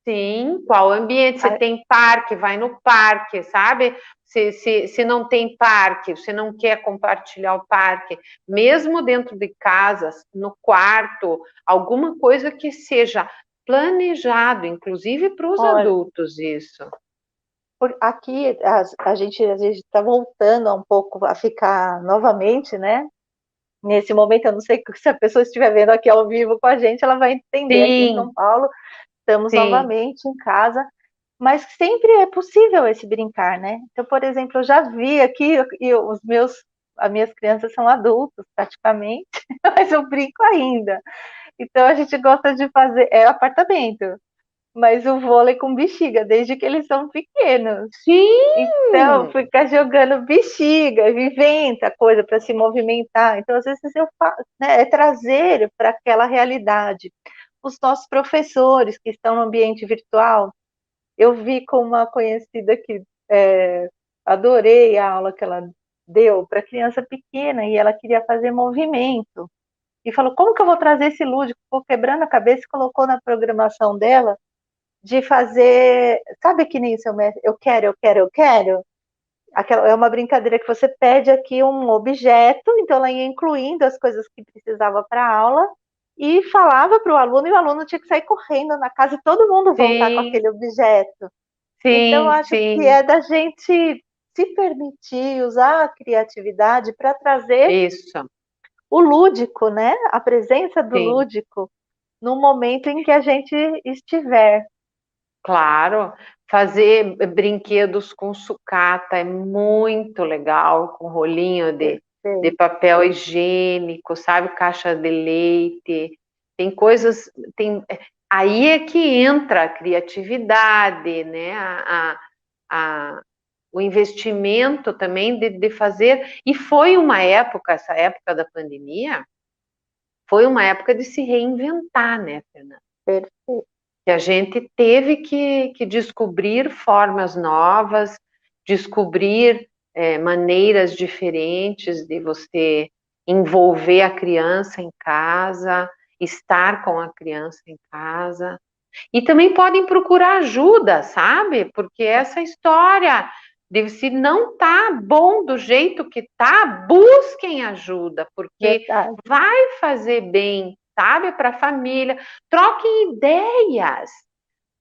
sim, qual ambiente? Você tem parque, vai no parque, sabe? Se não tem parque, você não quer compartilhar o parque, mesmo dentro de casas, no quarto, alguma coisa que seja planejado, inclusive para os Olha, adultos, isso. aqui a gente às vezes está voltando um pouco a ficar novamente, né? Nesse momento, eu não sei se a pessoa estiver vendo aqui ao vivo com a gente, ela vai entender. Aqui em São Sim, Paulo, estamos sim, novamente em casa, mas sempre é possível esse brincar, né? Então, por exemplo, eu já vi aqui, e as minhas crianças são adultos praticamente, mas eu brinco ainda. Então, a gente gosta de fazer, apartamento, mas o vôlei com bexiga, desde que eles são pequenos. Então, sim, ficar jogando bexiga, viventa, coisa para se movimentar. Então, às vezes, eu faço, né, é trazer para aquela realidade. Os nossos professores que estão no ambiente virtual, eu vi com uma conhecida que adorei a aula que ela deu para criança pequena e ela queria fazer movimento. E falou, como que eu vou trazer esse lúdico? Ficou quebrando a cabeça e colocou na programação dela de fazer, sabe que nem seu mestre, eu quero, eu quero, eu quero? É uma brincadeira que você pede aqui um objeto, então ela ia incluindo as coisas que precisava para a aula e falava para o aluno, e o aluno tinha que sair correndo na casa e todo mundo voltar com aquele sim, objeto. Então, sim, acho que sim, é da gente se permitir usar a criatividade para trazer isso, o lúdico, né? A presença do sim. lúdico no momento em que a gente estiver. Claro, fazer brinquedos com sucata é muito legal, com rolinho de Perfeito. papel higiênico, sabe? Caixa de leite. Tem coisas. Aí é que entra a criatividade, né? A- o investimento também de fazer. E foi uma época, essa época da pandemia, foi uma época de se reinventar, né, Fernanda? Perfeito. Que a gente teve que descobrir formas novas, descobrir maneiras diferentes de você envolver a criança em casa, estar com a criança em casa. E também podem procurar ajuda, sabe? Porque essa história de se não tá bom do jeito que tá, busquem ajuda, porque Verdade. vai fazer bem, sabe, para a família. Troquem ideias,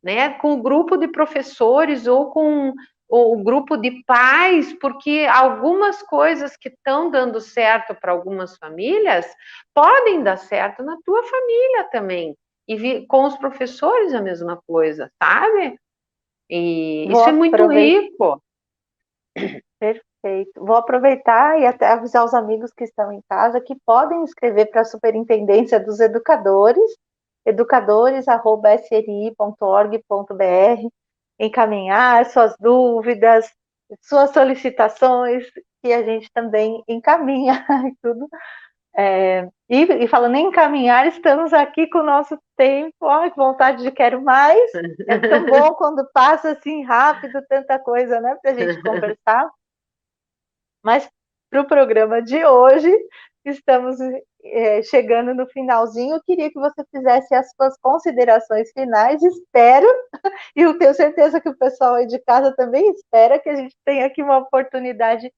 né, com o grupo de professores ou com o grupo de pais, porque algumas coisas que estão dando certo para algumas famílias podem dar certo na tua família também. E com os professores a mesma coisa, sabe? E Vou isso é muito aproveitar. rico. Perfeito. Vou aproveitar e até avisar os amigos que estão em casa que podem escrever para a Superintendência dos Educadores, educadores@sri.org.br, encaminhar suas dúvidas, suas solicitações, que a gente também encaminha e tudo. E falando em encaminhar, estamos aqui com o nosso tempo. Ai, que vontade de quero mais. É tão bom quando passa assim rápido, tanta coisa, né, para a gente conversar. Mas para o programa de hoje, estamos chegando no finalzinho. Eu queria que você fizesse as suas considerações finais. Espero, e eu tenho certeza que o pessoal aí de casa também espera, que a gente tenha aqui uma oportunidade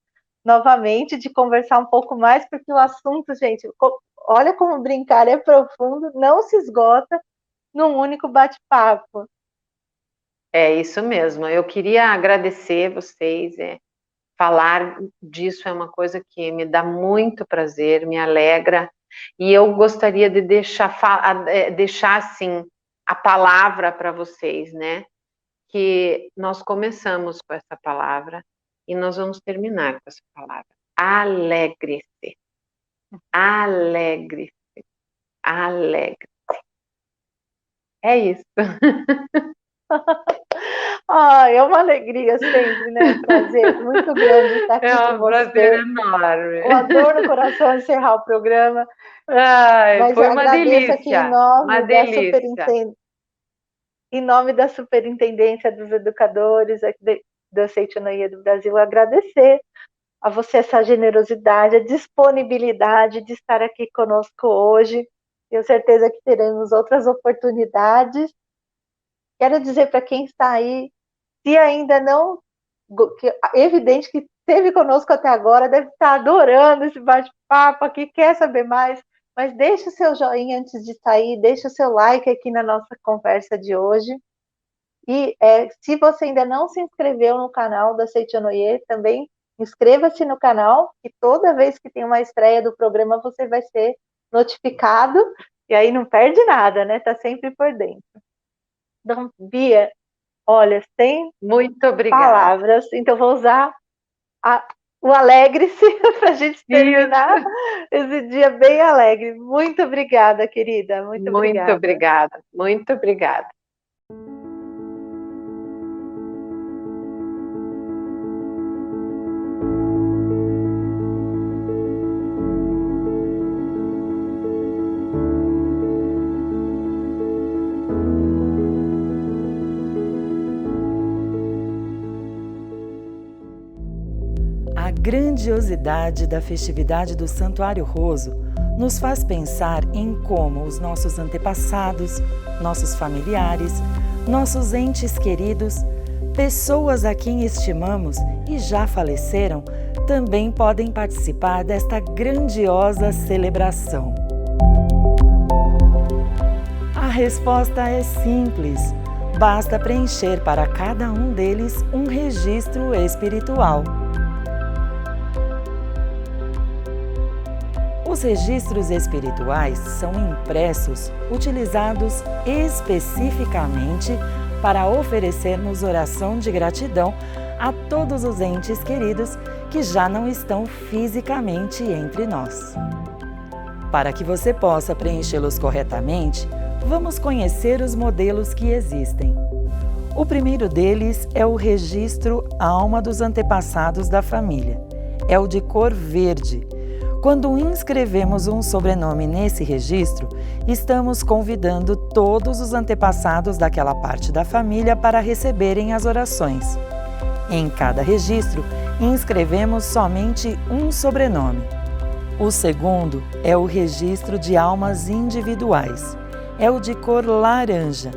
novamente de conversar um pouco mais, porque o assunto, gente, olha como brincar é profundo, não se esgota num único bate-papo. É isso mesmo. Eu queria agradecer vocês. Falar disso é uma coisa que me dá muito prazer, me alegra, e eu gostaria de deixar assim a palavra para vocês, né? Que nós começamos com essa palavra e nós vamos terminar com essa palavra. alegre-se, alegre-se, alegre. É isso. É uma alegria sempre, né? Um prazer muito grande estar aqui com você. É um prazer enorme. Uma dor no coração encerrar o programa. Ai, foi uma agradeço aqui delícia. Em nome da Superintendência dos Educadores aqui do Seitonoye do Brasil, agradecer a você essa generosidade, a disponibilidade de estar aqui conosco hoje. Tenho certeza que teremos outras oportunidades. Quero dizer para quem está aí, se ainda não... É evidente que esteve conosco até agora, deve estar adorando esse bate-papo aqui, quer saber mais, mas deixe o seu joinha antes de sair, deixe o seu like aqui na nossa conversa de hoje. E se você ainda não se inscreveu no canal da Seitonoye, também inscreva-se no canal, e toda vez que tem uma estreia do programa, você vai ser notificado, e aí não perde nada, né? Tá sempre por dentro. Então, Bia, olha, sem muito obrigada. Palavras, então vou usar o alegre-se para a gente terminar esse dia bem alegre. Muito obrigada, querida. Muito obrigada. Muito obrigada. A grandiosidade da festividade do Santuário Roso nos faz pensar em como os nossos antepassados, nossos familiares, nossos entes queridos, pessoas a quem estimamos e já faleceram, também podem participar desta grandiosa celebração. A resposta é simples. Basta preencher para cada um deles um registro espiritual. Os registros espirituais são impressos, utilizados especificamente para oferecermos oração de gratidão a todos os entes queridos que já não estão fisicamente entre nós. Para que você possa preenchê-los corretamente, vamos conhecer os modelos que existem. O primeiro deles é o registro Alma dos Antepassados da Família. É o de cor verde. Quando inscrevemos um sobrenome nesse registro, estamos convidando todos os antepassados daquela parte da família para receberem as orações. Em cada registro, inscrevemos somente um sobrenome. O segundo é o registro de almas individuais. É o de cor laranja.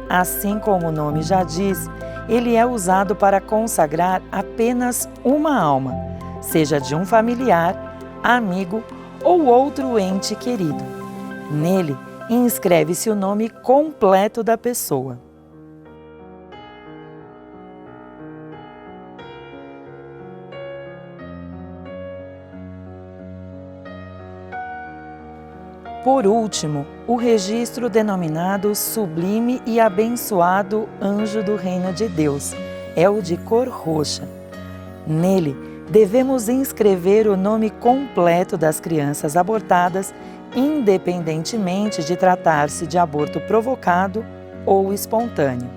Assim como o nome já diz, ele é usado para consagrar apenas uma alma, seja de um familiar, amigo ou outro ente querido. Nele, inscreve-se o nome completo da pessoa. Por último, o registro denominado Sublime e Abençoado Anjo do Reino de Deus, é o de cor roxa. Nele, devemos inscrever o nome completo das crianças abortadas, independentemente de tratar-se de aborto provocado ou espontâneo.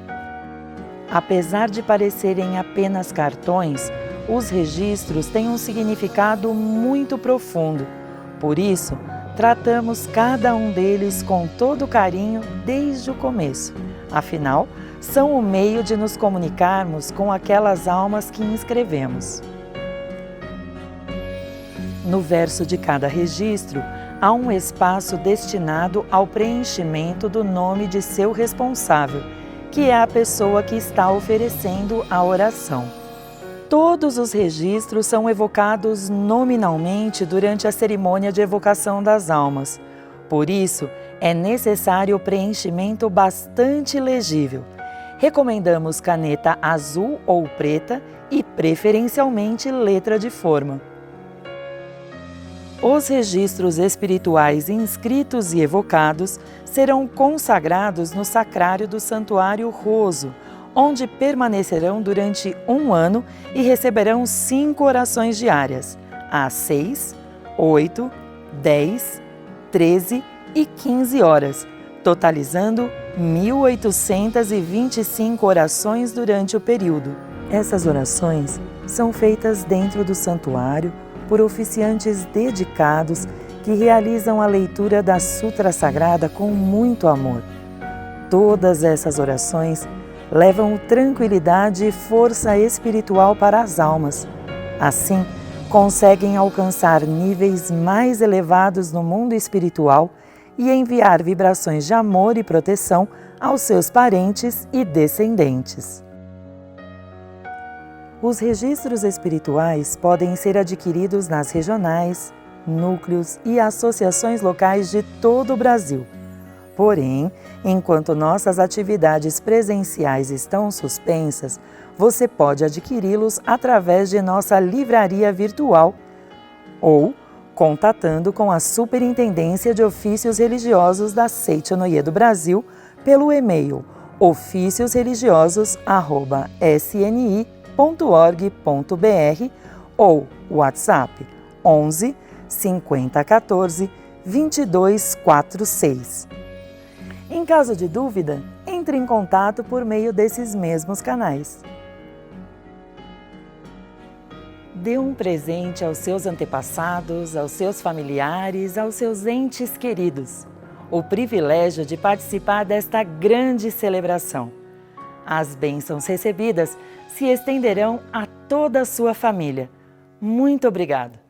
Apesar de parecerem apenas cartões, os registros têm um significado muito profundo. Por isso, tratamos cada um deles com todo carinho desde o começo. Afinal, são o meio de nos comunicarmos com aquelas almas que inscrevemos. No verso de cada registro, há um espaço destinado ao preenchimento do nome de seu responsável, que é a pessoa que está oferecendo a oração. Todos os registros são evocados nominalmente durante a cerimônia de evocação das almas. Por isso, é necessário o preenchimento bastante legível. Recomendamos caneta azul ou preta e, preferencialmente, letra de forma. Os registros espirituais inscritos e evocados serão consagrados no sacrário do Santuário Roso, onde permanecerão durante 1 ano e receberão 5 orações diárias. às 6, 8, 10, 13 e 15 horas, totalizando 1.825 orações durante o período. Essas orações são feitas dentro do santuário por oficiantes dedicados que realizam a leitura da Sutra Sagrada com muito amor. Todas essas orações levam tranquilidade e força espiritual para as almas. Assim, conseguem alcançar níveis mais elevados no mundo espiritual e enviar vibrações de amor e proteção aos seus parentes e descendentes. Os registros espirituais podem ser adquiridos nas regionais, núcleos e associações locais de todo o Brasil. Porém, enquanto nossas atividades presenciais estão suspensas, você pode adquiri-los através de nossa livraria virtual ou contatando com a Superintendência de Ofícios Religiosos da Seitonoye do Brasil pelo e-mail oficiousreligiosos@sni.org.br ou WhatsApp 11 50 14 22 46. Em caso de dúvida, entre em contato por meio desses mesmos canais. Dê um presente aos seus antepassados, aos seus familiares, aos seus entes queridos. O privilégio de participar desta grande celebração. As bênçãos recebidas se estenderão a toda a sua família. Muito obrigada!